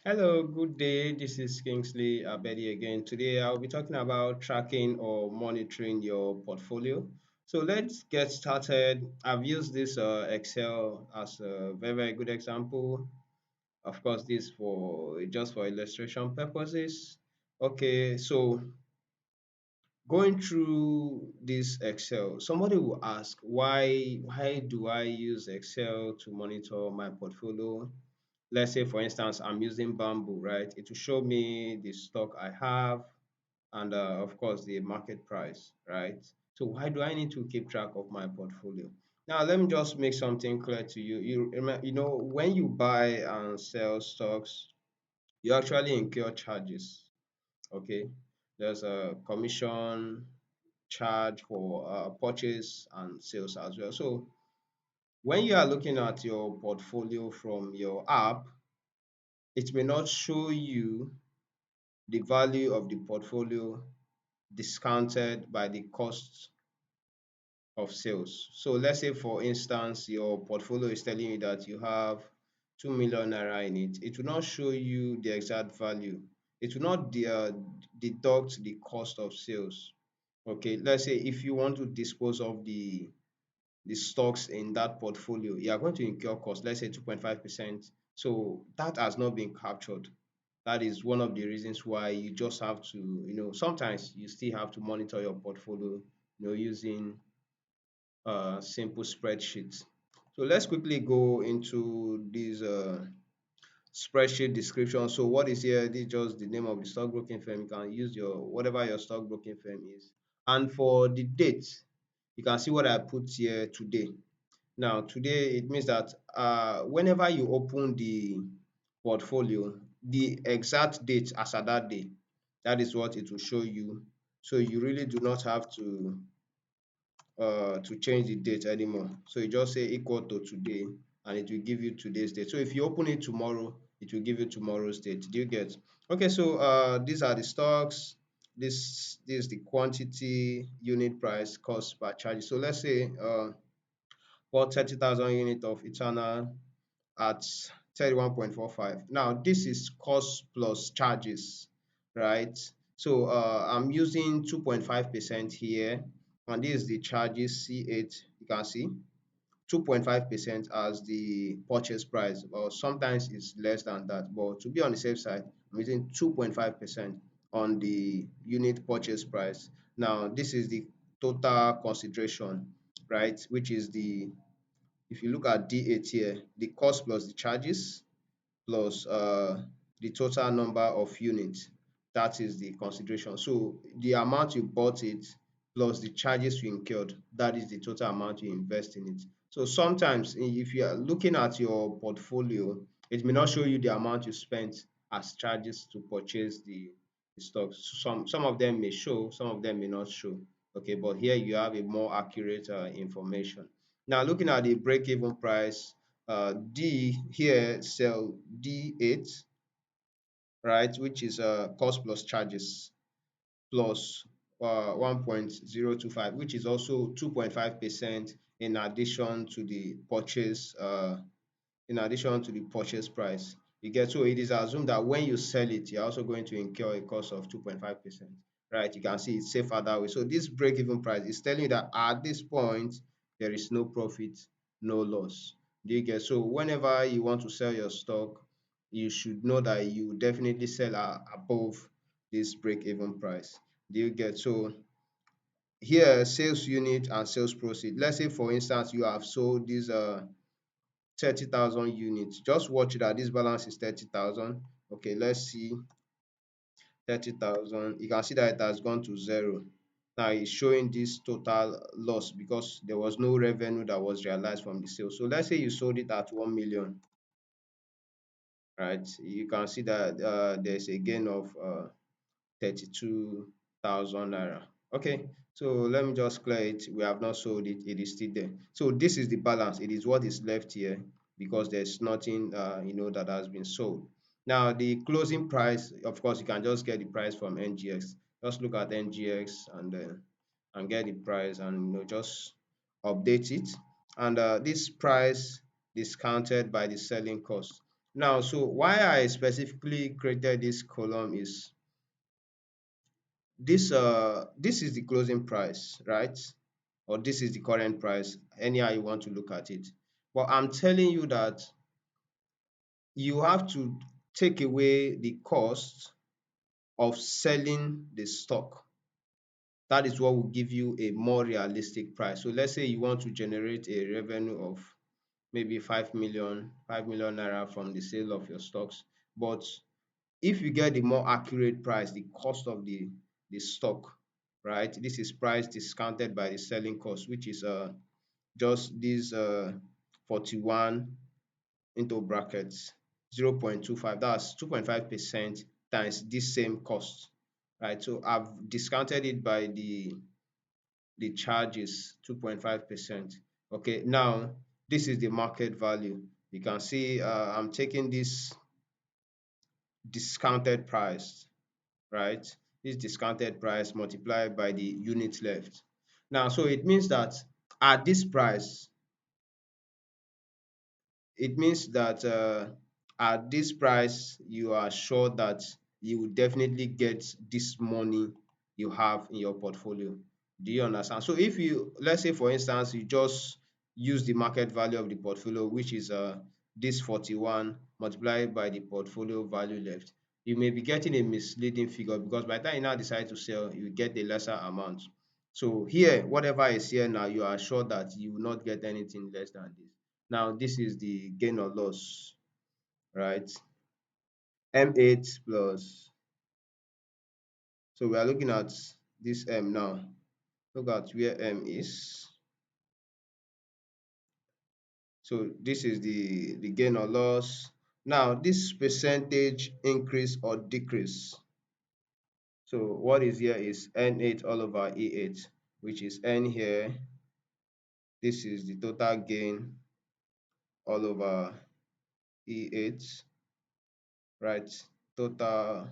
Hello, good day. This is Kingsley Abedi again. Today I'll be talking about tracking or monitoring your portfolio. So let's get started. I've used this Excel as a very good example. Of course, this for just for illustration purposes. Okay, so going through this Excel, somebody will ask why do I use Excel to monitor my portfolio? Let's say for instance I'm using Bamboo, right? It will show me the stock I have and of course the market price, right? So why do I need to keep track of my portfolio? Now let me just make something clear to you. You know when you buy and sell stocks, you actually incur charges. Okay, there's a commission charge for purchase and sales as well. So when you are looking at your portfolio from your app, it may not show you the value of the portfolio discounted by the cost of sales. So let's say for instance your portfolio is telling you that you have 2 million naira in it. It will not show you the exact value. It will not deduct the cost of sales. Okay, let's say if you want to dispose of the stocks in that portfolio, you are going to incur cost, let's say 2.5%. So that has not been captured. That is one of the reasons why you just have to, sometimes you still have to monitor your portfolio, using simple spreadsheets. So let's quickly go into this spreadsheet description. So what is here? This is just the name of the stockbroking firm. You can use your whatever your stockbroking firm is. And for the date, you can see what I put here today. Now, today it means that whenever you open the portfolio, the exact date as at that day, that is what it will show you. So you really do not have to change the date anymore. So you just say equal to today and it will give you today's date. So if you open it tomorrow, it will give you tomorrow's date. Do you get? Okay, so these are the stocks. This is the quantity, unit price, cost per charge. So let's say bought 30,000 units of Eternal at 31.45. Now, this is cost plus charges, right? So I'm using 2.5% here, and this is the charges C8. You can see 2.5% as the purchase price, or sometimes it's less than that. But to be on the safe side, I'm using 2.5% on the unit purchase price. Now, this is the total consideration, right? Which is if you look at D8 here, the cost plus the charges plus the total number of units. That is the consideration. So the amount you bought it plus the charges you incurred, that is the total amount you invest in it. So sometimes if you are looking at your portfolio, it may not show you the amount you spent as charges to purchase the stocks. Some of them may show, some of them may not show. Okay, but here you have a more accurate information. Now looking at the break-even price, D here cell D8, right, which is cost plus charges plus 1.025, which is also 2.5% in addition to the purchase price. You get, so it is assumed that when you sell it, you're also going to incur a cost of 2.5%. Right? You can see it's safer that way. So this break-even price is telling you that at this point there is no profit, no loss. Do you get? So whenever you want to sell your stock, you should know that you definitely sell above this break-even price. Do you get? So here sales unit and sales proceed. Let's say for instance you have sold this 30,000 units. Just watch that this balance is 30,000. Okay, let's see 30,000. You can see that it has gone to zero. Now it's showing this total loss because there was no revenue that was realized from the sale. So let's say you sold it at 1 million, right? You can see that there's a gain of 32,000 naira. Okay, so let me just clear it. We have not sold it, it is still there. So this is the balance, it is what is left here because there's nothing that has been sold. Now the closing price, of course you can just get the price from NGX. Just look at NGX and get the price and just update it. And this price discounted by the selling cost. Now, so why I specifically created this column is this is the closing price, right? Or this is the current price, anyhow you want to look at it. But I'm telling you that you have to take away the cost of selling the stock. That is what will give you a more realistic price. So let's say you want to generate a revenue of maybe 5 million naira from the sale of your stocks. But if you get the more accurate price, the cost of the stock, right? This is price discounted by the selling cost, which is just this 41 into brackets 0.25. That's 2.5% times this same cost, right? So I've discounted it by the charge is 2.5%. Okay, now this is the market value. You can see I'm taking this discounted price, right? This discounted price multiplied by the unit left. Now, so it means that at this price, it means that at this price, you are sure that you will definitely get this money you have in your portfolio. Do you understand? So if you, let's say for instance, you just use the market value of the portfolio, which is this 41 multiplied by the portfolio value left, you may be getting a misleading figure because by the time you now decide to sell, you get a lesser amount. So here, whatever is here now, you are sure that you will not get anything less than this. Now, this is the gain or loss, right? M8 plus, so we are looking at this M now. Look at where M is. So this is the gain or loss. Now, this percentage increase or decrease. So what is here is N8 all over E8, which is N here. This is the total gain all over E8, right? Total.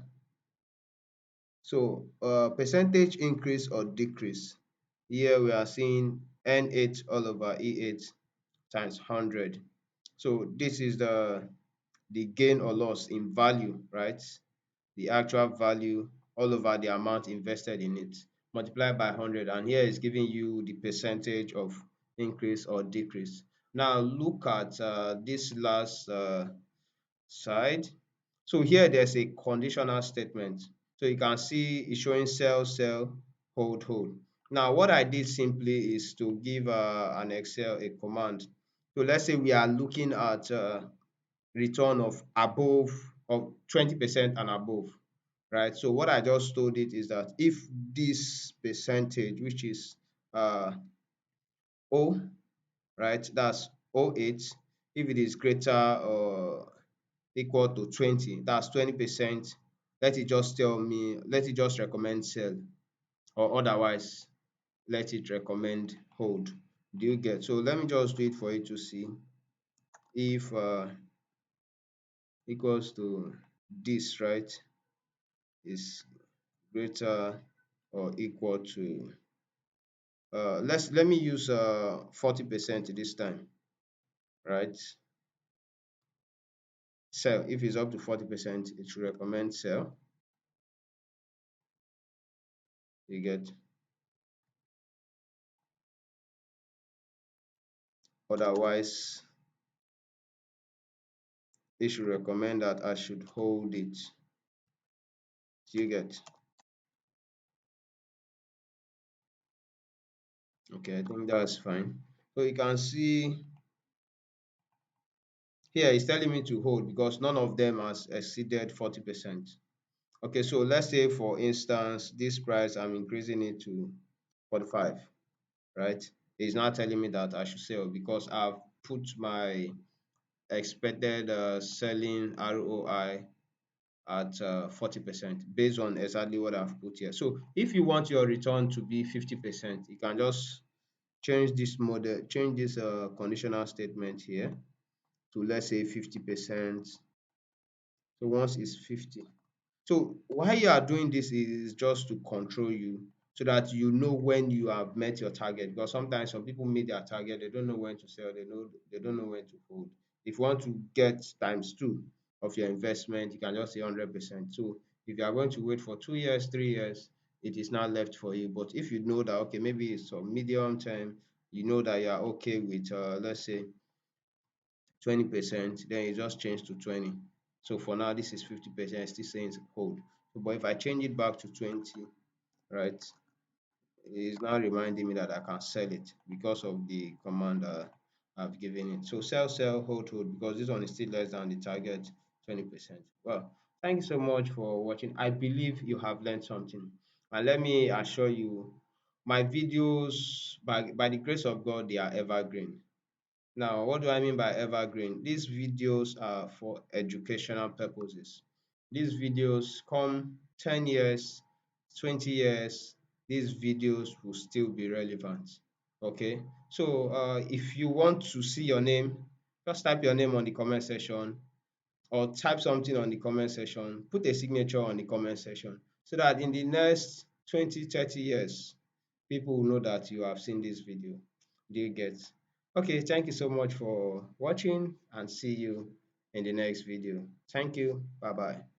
So percentage increase or decrease. Here we are seeing N8 all over E8 times 100. So this is the gain or loss in value, right? The actual value all over the amount invested in it multiplied by 100, and here is giving you the percentage of increase or decrease. Now look at this last side. So here there's a conditional statement. So you can see it's showing sell, sell, hold, hold. Now what I did simply is to give an Excel a command. So let's say we are looking at return of above of 20% and above, right? So what I just told it is that if this percentage, which is O, right, that's O8, if it is greater or equal to 20, that's 20%, let it just tell me, let it just recommend sell, or otherwise let it recommend hold. Do you get? So let me just do it for you to see if equals to this, right, is greater or equal to let me use 40% this time, right? Sell. If it's up to 40%, it should recommend sell. You get? Otherwise, it should recommend that I should hold it. You get? Okay, I think that's fine. So you can see here it's telling me to hold because none of them has exceeded 40%. Okay, so let's say for instance, this price I'm increasing it to 45, right? It's not telling me that I should sell because I've put my expected selling ROI at 40% based on exactly what I've put here. So if you want your return to be 50%, you can just change this model, change this conditional statement here to let's say 50%. So once it's 50. So why you are doing this is just to control you so that you know when you have met your target. Because sometimes some people meet their target, they don't know when to sell, they don't know when to hold. If you want to get times two of your investment, you can just say 100%. So if you are going to wait for 2 years, 3 years, it is now left for you. But if you know that, okay, maybe it's a medium term, you know that you are okay with, let's say, 20%, then you just change to 20. So for now, this is 50%, still saying hold. So, but if I change it back to 20, right, it's now reminding me that I can sell it because of the command I've given it. So sell, sell, hold, hold, because this one is still less than the target 20%. Well, thank you so much for watching. I believe you have learned something. And let me assure you, my videos, by the grace of God, they are evergreen. Now, what do I mean by evergreen? These videos are for educational purposes. These videos come 10 years, 20 years, these videos will still be relevant. Okay, so if you want to see your name, just type your name on the comment section or type something on the comment section, put a signature on the comment section so that in the next 20, 30 years, people will know that you have seen this video. Do you get? Okay, thank you so much for watching and see you in the next video. Thank you. Bye bye.